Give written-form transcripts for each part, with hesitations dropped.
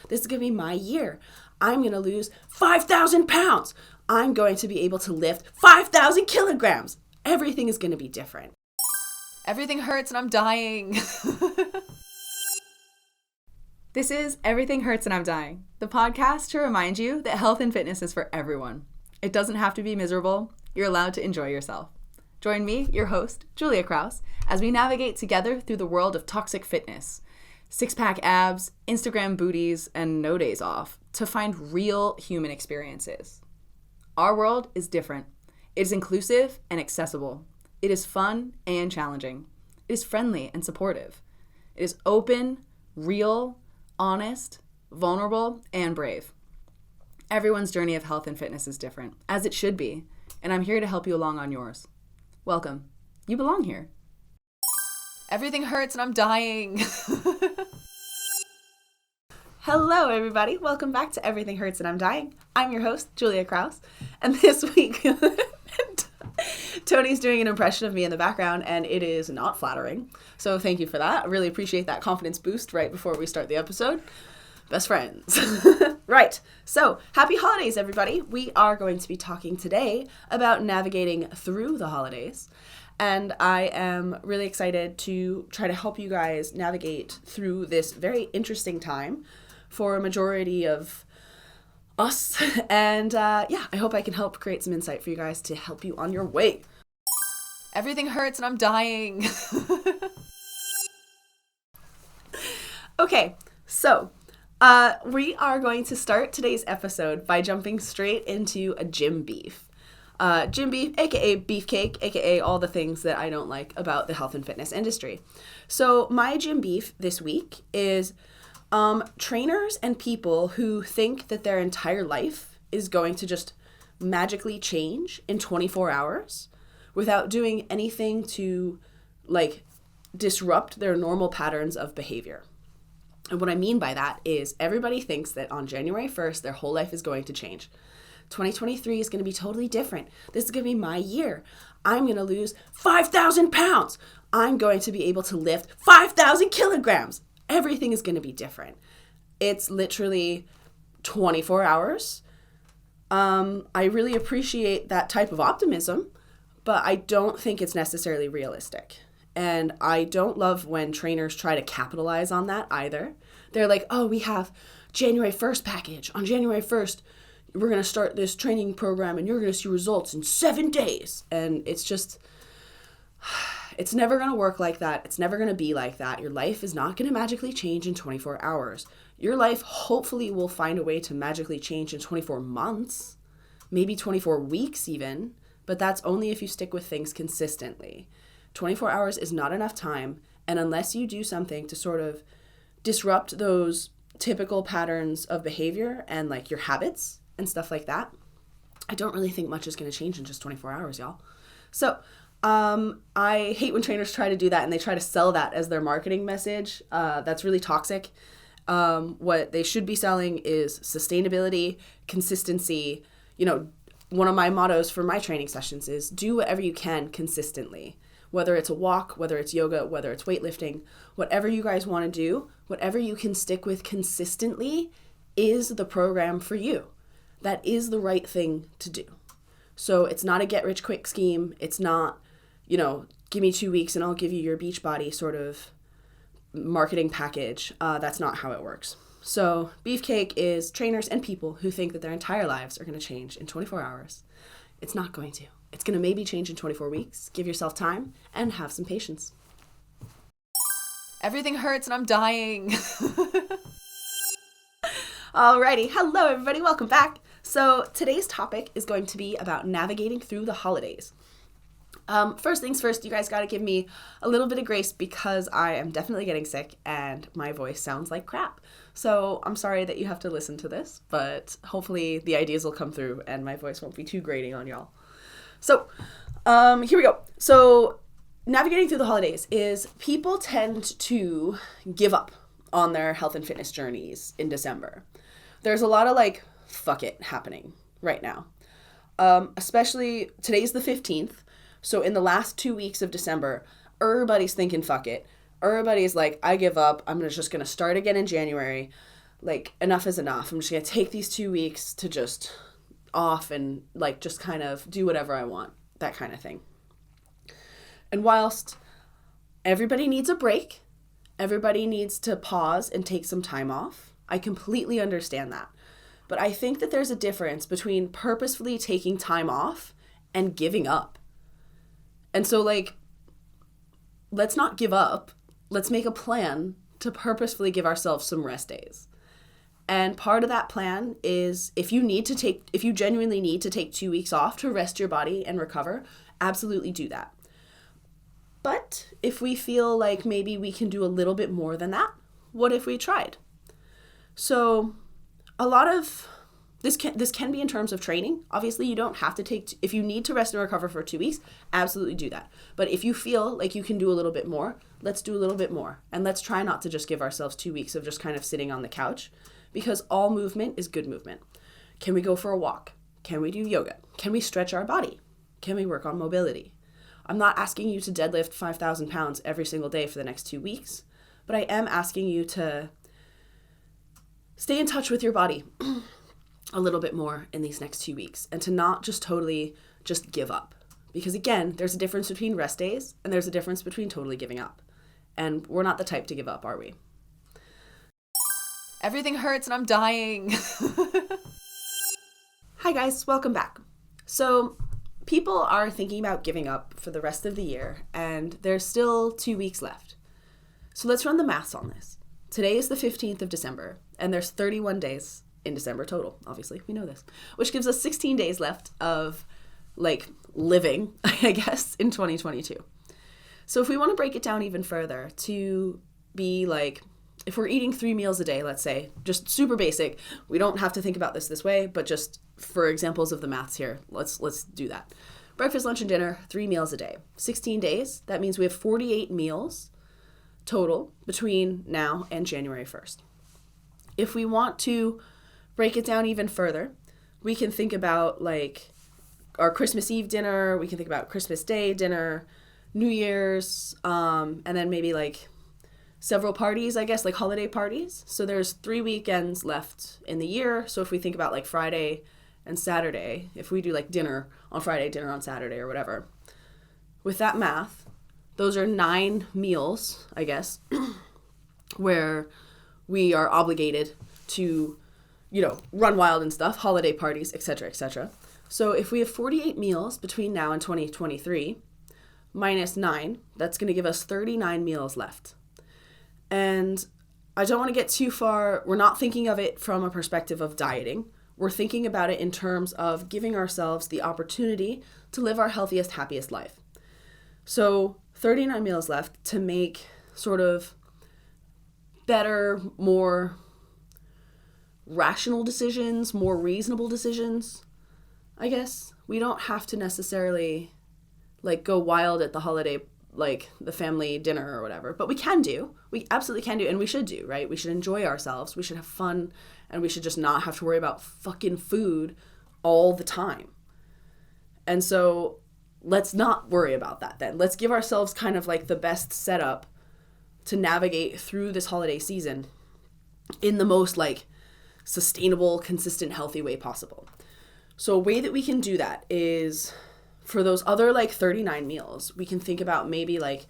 This is going to be my year. I'm going to lose 5,000 pounds. I'm going to be able to lift 5,000 kilograms. Everything is going to be different. Everything hurts and I'm dying. This is Everything Hurts and I'm Dying, the podcast to remind you that health and fitness is for everyone. It doesn't have to be miserable. You're allowed to enjoy yourself. Join me, your host, Julia Kraus, as we navigate together through the world of toxic fitness, six-pack abs, Instagram booties, and no days off to find real human experiences. Our world is different. It is inclusive and accessible. It is fun and challenging. It is friendly and supportive. It is open, real, honest, vulnerable, and brave. Everyone's journey of health and fitness is different, as it should be, and I'm here to help you along on yours. Welcome. You belong here. Everything hurts and I'm dying. Hello, everybody. Welcome back to Everything Hurts and I'm Dying. I'm your host, Julia Kraus, and this week, Tony's doing an impression of me in the background, and it is not flattering. So thank you for that. I really appreciate that confidence boost right before we start the episode. Best friends. Right. So happy holidays, everybody. We are going to be talking today about navigating through the holidays. And I am really excited to try to help you guys navigate through this very interesting time for a majority of us. And I hope I can help create some insight for you guys to help you on your way. Everything hurts and I'm dying. Okay, so we are going to start today's episode by jumping straight into a gym beef. Gym beef, aka beefcake, aka all the things that I don't like about the health and fitness industry. So my gym beef this week is trainers and people who think that their entire life is going to just magically change in 24 hours without doing anything to disrupt their normal patterns of behavior. And what I mean by that is everybody thinks that on January 1st, their whole life is going to change. 2023 is going to be totally different. This is going to be my year. I'm going to lose 5,000 pounds. I'm going to be able to lift 5,000 kilograms. Everything is going to be different. It's literally 24 hours. I really appreciate that type of optimism, but I don't think it's necessarily realistic. And I don't love when trainers try to capitalize on that either. They're like, oh, we have January 1st package. On January 1st, we're going to start this training program and you're going to see results in 7 days. And it's just, it's never going to work like that. It's never going to be like that. Your life is not going to magically change in 24 hours. Your life hopefully will find a way to magically change in 24 months, maybe 24 weeks even, but that's only if you stick with things consistently. 24 hours is not enough time, and unless you do something to sort of disrupt those typical patterns of behavior and your habits and stuff like that, I don't really think much is going to change in just 24 hours, y'all. So I hate when trainers try to do that and they try to sell that as their marketing message. That's really toxic. What they should be selling is sustainability, consistency. One of my mottos for my training sessions is do whatever you can consistently. Whether it's a walk, whether it's yoga, whether it's weightlifting, whatever you guys want to do, whatever you can stick with consistently is the program for you. That is the right thing to do. So it's not a get-rich-quick scheme. It's not, give me 2 weeks and I'll give you your Beachbody sort of marketing package. That's not how it works. So beefcake is trainers and people who think that their entire lives are going to change in 24 hours. It's not going to. It's going to maybe change in 24 weeks. Give yourself time and have some patience. Everything hurts and I'm dying. Alrighty. Hello, everybody. Welcome back. So today's topic is going to be about navigating through the holidays. First things first, you guys got to give me a little bit of grace because I am definitely getting sick and my voice sounds like crap. So I'm sorry that you have to listen to this, but hopefully the ideas will come through and my voice won't be too grating on y'all. So here we go. So navigating through the holidays is people tend to give up on their health and fitness journeys in December. There's a lot of fuck it happening right now. Especially today's the 15th. So in the last 2 weeks of December, everybody's thinking fuck it. Everybody's like, I give up. I'm just going to start again in January. like, enough is enough. I'm just going to take these 2 weeks to just off and like just kind of do whatever I want, that kind of thing. And whilst everybody needs a break, everybody needs to pause and take some time off, I completely understand that. But I think that there's a difference between purposefully taking time off and giving up. And so, like, let's not give up. Let's make a plan to purposefully give ourselves some rest days. And part of that plan is if you genuinely need to take 2 weeks off to rest your body and recover, absolutely do that. But if we feel like maybe we can do a little bit more than that, what if we tried? So a lot of this can be in terms of training. Obviously, you don't have to if you need to rest and recover for 2 weeks, absolutely do that. But if you feel like you can do a little bit more, let's do a little bit more. And let's try not to just give ourselves 2 weeks of just kind of sitting on the couch, because all movement is good movement. Can we go for a walk? Can we do yoga? Can we stretch our body? Can we work on mobility? I'm not asking you to deadlift 5,000 pounds every single day for the next 2 weeks, but I am asking you to stay in touch with your body a little bit more in these next 2 weeks, and to not just totally just give up. Because again, there's a difference between rest days and there's a difference between totally giving up. And we're not the type to give up, are we? Everything hurts and I'm dying. Hi guys, welcome back. So people are thinking about giving up for the rest of the year, and there's still 2 weeks left. So let's run the maths on this. Today is the 15th of December, and there's 31 days in December total. Obviously, we know this, which gives us 16 days left of like living, I guess, in 2022. So if we want to break it down even further to be like, if we're eating 3 meals a day, let's say, just super basic, we don't have to think about this way, but just for examples of the maths here, let's do that. Breakfast, lunch, and dinner, 3 meals a day. 16 days, that means we have 48 meals total between now and January 1st. If we want to break it down even further, we can think about like our Christmas Eve dinner, we can think about Christmas Day dinner, New Year's, and then maybe like several parties, I guess, like holiday parties. So there's 3 weekends left in the year. So if we think about like Friday and Saturday, if we do like dinner on Friday, dinner on Saturday or whatever, with that math, those are 9 meals, I guess, where we are obligated to, run wild and stuff, holiday parties, etc., etc. So if we have 48 meals between now and 2023, minus 9, that's going to give us 39 meals left. And I don't want to get too far. We're not thinking of it from a perspective of dieting. We're thinking about it in terms of giving ourselves the opportunity to live our healthiest, happiest life. So 39 meals left to make sort of better, more rational decisions, more reasonable decisions, I guess. We don't have to necessarily like go wild at the holiday, like the family dinner or whatever, but we absolutely can do, and we should do, right? We should enjoy ourselves, we should have fun, and we should just not have to worry about fucking food all the time. And so let's not worry about that then. Let's give ourselves kind of like the best setup to navigate through this holiday season in the most like sustainable, consistent, healthy way possible. So a way that we can do that is for those other like 39 meals, we can think about maybe like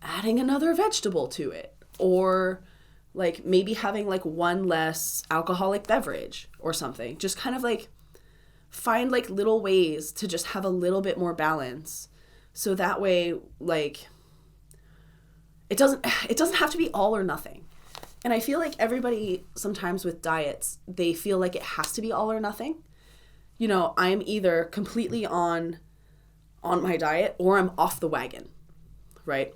adding another vegetable to it, or like maybe having like one less alcoholic beverage or something. Just kind of like find like little ways to just have a little bit more balance. So that way, like, it doesn't have to be all or nothing. And I feel like everybody sometimes with diets, they feel like it has to be all or nothing. I'm either completely on my diet or I'm off the wagon, right?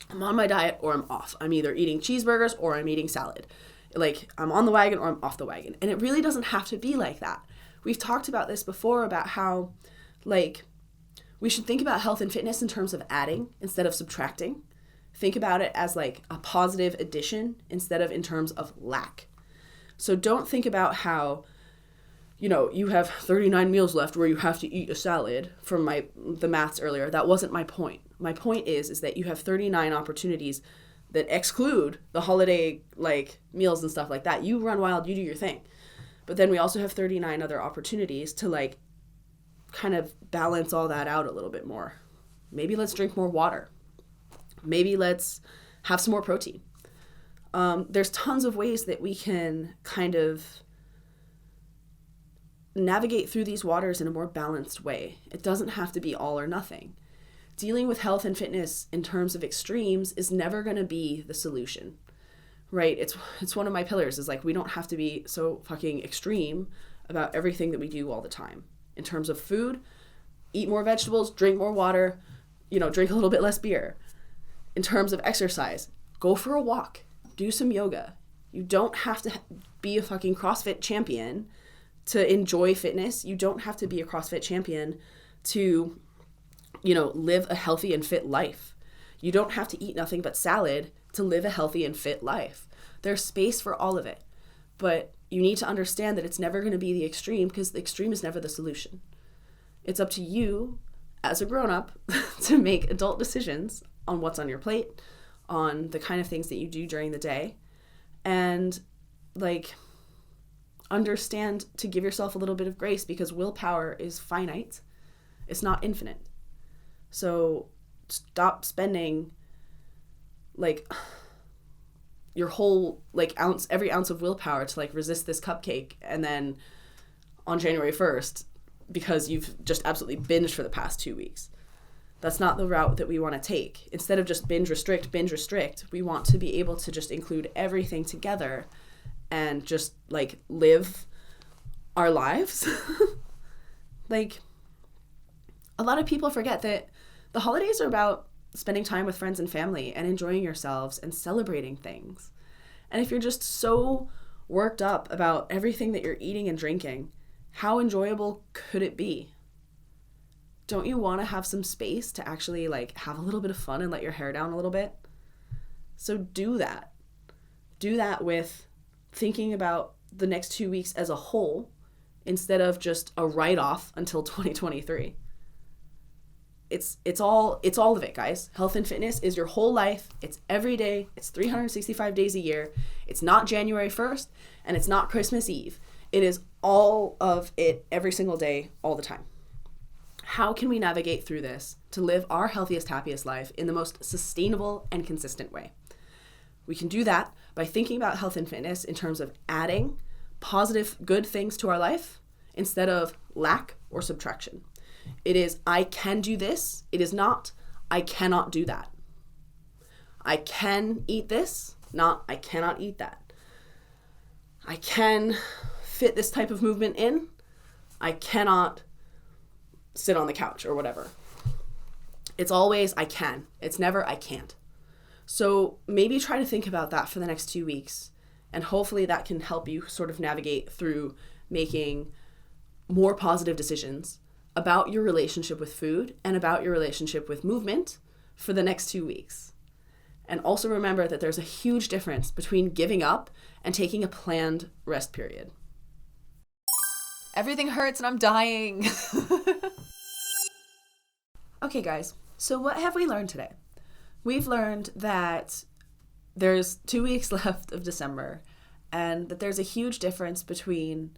I'm on my diet or I'm off. I'm either eating cheeseburgers or I'm eating salad. Like, I'm on the wagon or I'm off the wagon. And it really doesn't have to be like that. We've talked about this before, about how, like, we should think about health and fitness in terms of adding instead of subtracting. Think about it as like a positive addition instead of in terms of lack. So don't think about how, you have 39 meals left where you have to eat a salad from the maths earlier. That wasn't my point. My point is that you have 39 opportunities that exclude the holiday like meals and stuff like that. You run wild, you do your thing. But then we also have 39 other opportunities to like kind of balance all that out a little bit more. Maybe let's drink more water. Maybe let's have some more protein. There's tons of ways that we can kind of navigate through these waters in a more balanced way. It doesn't have to be all or nothing. Dealing with health and fitness in terms of extremes is never going to be the solution, right? It's one of my pillars is like, we don't have to be so fucking extreme about everything that we do all the time. In terms of food, eat more vegetables, drink more water, drink a little bit less beer. In terms of exercise, go for a walk, do some yoga. You don't have to be a fucking CrossFit champion to enjoy fitness. You don't have to be a CrossFit champion to, live a healthy and fit life. You don't have to eat nothing but salad to live a healthy and fit life. There's space for all of it. But you need to understand that it's never going to be the extreme, because the extreme is never the solution. It's up to you as a grown-up to make adult decisions on what's on your plate, on the kind of things that you do during the day, and like understand to give yourself a little bit of grace, because willpower is finite. It's not infinite. So stop spending like your whole like every ounce of willpower to like resist this cupcake, and then on January 1st, because you've just absolutely binged for the past 2 weeks. That's not the route that we want to take. Instead of just binge restrict, we want to be able to just include everything together and just like live our lives. Like, a lot of people forget that the holidays are about spending time with friends and family and enjoying yourselves and celebrating things. And if you're just so worked up about everything that you're eating and drinking, how enjoyable could it be? Don't you want to have some space to actually like have a little bit of fun and let your hair down a little bit? So do that. Do that with thinking about the next 2 weeks as a whole instead of just a write-off until 2023. It's all of it, guys. Health and fitness is your whole life. It's every day. It's 365 days a year. It's not January 1st, and it's not Christmas Eve. It is all of it every single day, all the time. How can we navigate through this to live our healthiest, happiest life in the most sustainable and consistent way? We can do that by thinking about health and fitness in terms of adding positive, good things to our life instead of lack or subtraction. It is, I can do this. It is not, I cannot do that. I can eat this, not I cannot eat that. I can fit this type of movement in. I cannot sit on the couch or whatever. It's always I can. It's never I can't. So maybe try to think about that for the next 2 weeks, and hopefully that can help you sort of navigate through making more positive decisions about your relationship with food and about your relationship with movement for the next 2 weeks. And also remember that there's a huge difference between giving up and taking a planned rest period. Everything hurts and I'm dying. Okay, guys, so what have we learned today? We've learned that there's 2 weeks left of December, and that there's a huge difference between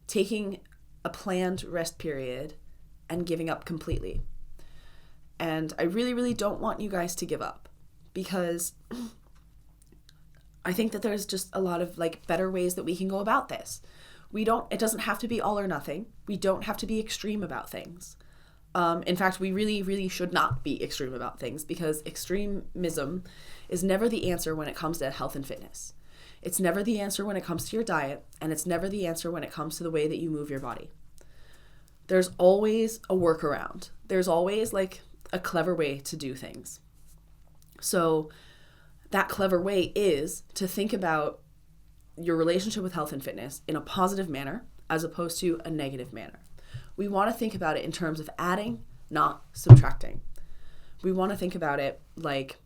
taking a planned rest period and giving up completely. And I really, really don't want you guys to give up, because I think that there's just a lot of like better ways that we can go about this. It doesn't have to be all or nothing. We don't have to be extreme about things. In fact, we really, really should not be extreme about things, because extremism is never the answer when it comes to health and fitness. It's never the answer when it comes to your diet, and it's never the answer when it comes to the way that you move your body. There's always a workaround. There's always like a clever way to do things. So that clever way is to think about your relationship with health and fitness in a positive manner as opposed to a negative manner. We want to think about it in terms of adding, not subtracting. We want to think about it like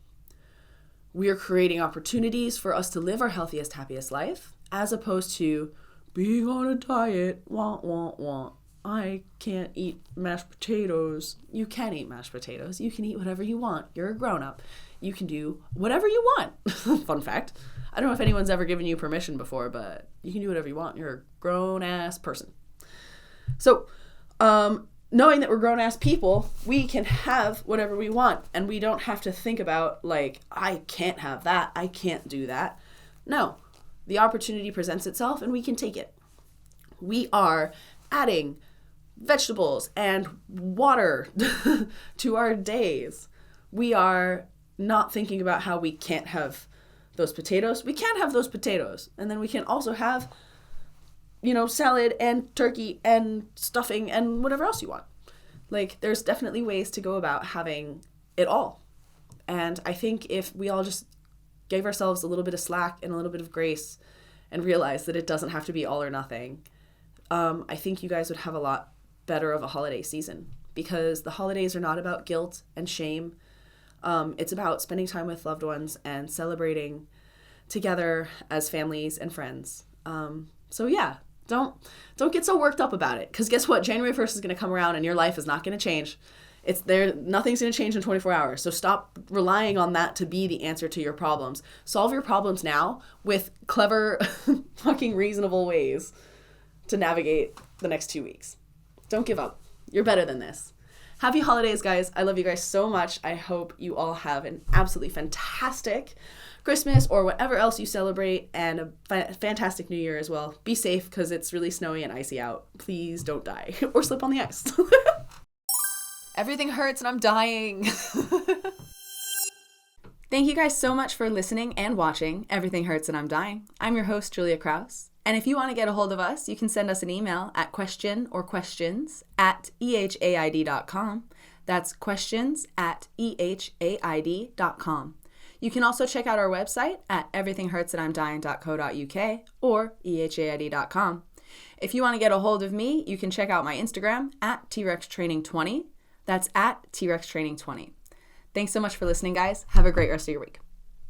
we are creating opportunities for us to live our healthiest, happiest life, as opposed to being on a diet, want. I can't eat mashed potatoes. You can eat mashed potatoes. You can eat whatever you want. You're a grown-up. You can do whatever you want. Fun fact. I don't know if anyone's ever given you permission before, but you can do whatever you want. You're a grown-ass person. So, knowing that we're grown-ass people, we can have whatever we want. And we don't have to think about, like, I can't have that. I can't do that. No. The opportunity presents itself, and we can take it. We are adding vegetables and water to our days. We are not thinking about how we can't have those potatoes. We can have those potatoes. And then we can also have, salad and turkey and stuffing and whatever else you want. Like, there's definitely ways to go about having it all. And I think if we all just gave ourselves a little bit of slack and a little bit of grace and realized that it doesn't have to be all or nothing, I think you guys would have a lot better of a holiday season, because the holidays are not about guilt and shame. It's about spending time with loved ones and celebrating together as families and friends. So yeah, don't get so worked up about it, because guess what? January 1st is going to come around and your life is not going to change. Nothing's going to change in 24 hours. So stop relying on that to be the answer to your problems. Solve your problems now with clever, fucking reasonable ways to navigate the next 2 weeks. Don't give up. You're better than this. Happy holidays, guys. I love you guys so much. I hope you all have an absolutely fantastic Christmas or whatever else you celebrate, and a fantastic New Year as well. Be safe, because it's really snowy and icy out. Please don't die or slip on the ice. Everything hurts and I'm dying. Thank you guys so much for listening and watching Everything Hurts and I'm Dying. I'm your host, Julia Kraus. And if you want to get a hold of us, you can send us an email at questions@ehaid.com. That's questions@ehaid.com. You can also check out our website at everythinghurtsandimdying.co.uk or ehaid.com. If you want to get a hold of me, you can check out my Instagram at TRexTraining20. That's at TRexTraining20. Thanks so much for listening, guys. Have a great rest of your week.